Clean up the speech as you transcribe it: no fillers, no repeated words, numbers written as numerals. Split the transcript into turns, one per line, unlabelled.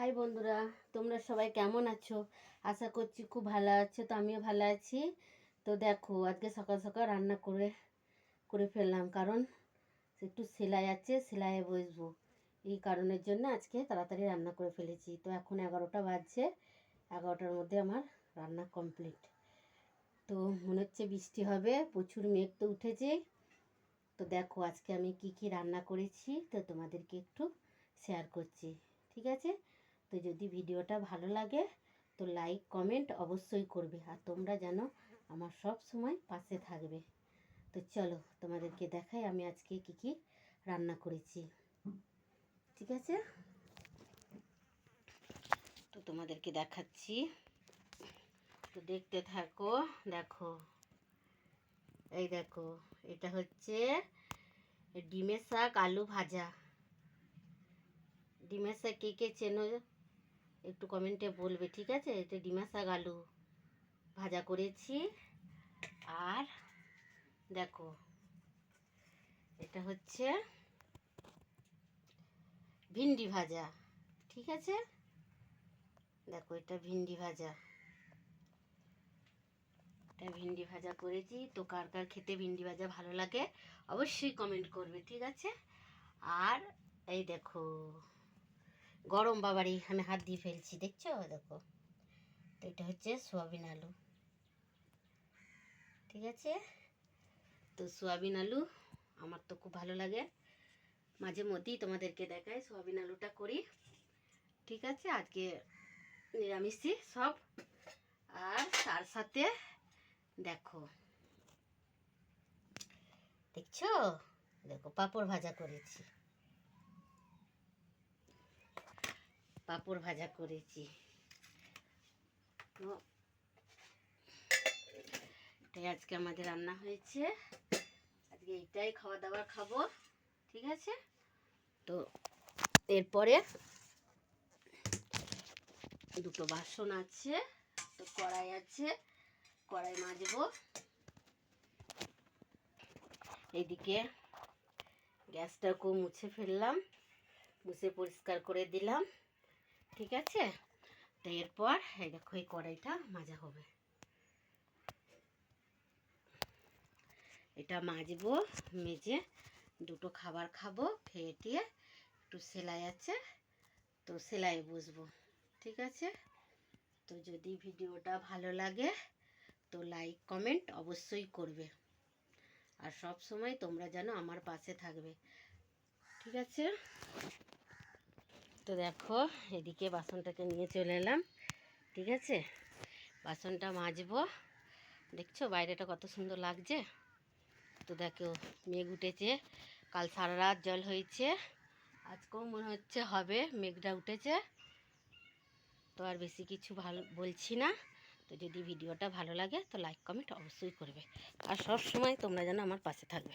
High বন্ধুরা, তোমরা সবাই কেমন আছো? আশা করছি খুব ভালো আছো। তো আমিও ভালো আছি। তো দেখো, আজকে সকাল সকাল রান্না করে ফেললাম, কারণ একটু সেলাই আছে, সেলাইয়ে বসবো। এই কারণের জন্য আজকে তাড়াতাড়ি রান্না করে ফেলেছি। তো এখন 11টা বাজছে, 11টার মধ্যে আমার রান্না কমপ্লিট। তো মনে হচ্ছে বৃষ্টি হবে, প্রচুর মেঘ তো উঠেছে। তো দেখো আজকে আমি কি রান্না করেছি, তো তোমাদেরকে একটু শেয়ার করছি, ঠিক আছে? তো যদি ভিডিওটা ভালো লাগে তো লাইক কমেন্ট অবশ্যই করবে, আর তোমরা যেন আমার সব সময় পাশে থাকবে। তো চলো তোমাদেরকে দেখাই আমি আজকে কি রান্না করেছি, ঠিক আছে? তো তোমাদেরকে দেখাচ্ছি, তো দেখতে থাকো। দেখো, এই দেখো, এটা হচ্ছে ডিমের শাক আলু ভাজা। ডিমের শাক কে চেনো একটু কমেন্টে বলবে, ঠিক আছে? এটা ডিমের শাক আলু ভাজা করেছি। আর দেখো, এটা হচ্ছে ভিন্ডি ভাজা, ঠিক আছে? দেখো, এটা ভিন্ডি ভাজা, এটা ভিন্ডি ভাজা করেছি। তো কার কার খেতে ভিন্ডি ভাজা ভালো লাগে অবশ্যই কমেন্ট করবে, ঠিক আছে? আর এই দেখো, গরম বাবারি আমি হাত দিয়ে ফেলছি, দেখছো? দেখো, তো এটা হচ্ছে সোয়াবিন আলু, ঠিক আছে? তো সোয়াবিন আলু আমার তো খুব ভালো লাগে, মাঝে মধ্যেই তোমাদেরকে দেখায় সোয়াবিন আলুটা করি, ঠিক আছে? আজকে নিরামিষই সব। আর তার সাথে দেখো, দেখছো? দেখো, পাঁপড় ভাজা করেছি, পাঁপড় ভাজা করেছি। তো এটাই আজকে আমাদের রান্না হয়েছে। আজকে এইটাই খাওয়া দাওয়া খাবো, ঠিক আছে? তো এরপরে দুটো বাসন আছে, তো কড়াই আছে, কড়াই মাজবো। এইদিকে গ্যাসটাকেও মুছে ফেললাম, মুছে পরিষ্কার করে দিলাম, ঠিক আছে? তো এরপর এই দেখো, এই কড়াইটা মাজা হবে, এটা মাজবো। মেজে দুটো খাবার খাবো, খেয়ে টিয়ে একটু সেলাই আছে, তো সেলাই বসবো, ঠিক আছে? তো যদি ভিডিওটা ভালো লাগে তো লাইক কমেন্ট অবশ্যই করবে, আর সব সময় তোমরা যেন আমার পাশে থাকবে, ঠিক আছে? তো দেখো, এদিকে বাসনটাকে নিয়ে চলে এলাম, ঠিক আছে? বাসনটা মাজবো। দেখছো বাইরেটা কত সুন্দর লাগছে? তো দেখো, মেঘ উঠেছে, কাল সারা রাত জল হয়েছে, আজকেও মনে হচ্ছে হবে, মেঘটা উঠেছে। তো আর বেশি কিছু বলছি না। তো যদি ভিডিওটা ভালো লাগে তো লাইক কমেন্ট অবশ্যই করবে, আর সব সময় তোমরা যেন আমার পাশে থাকবে।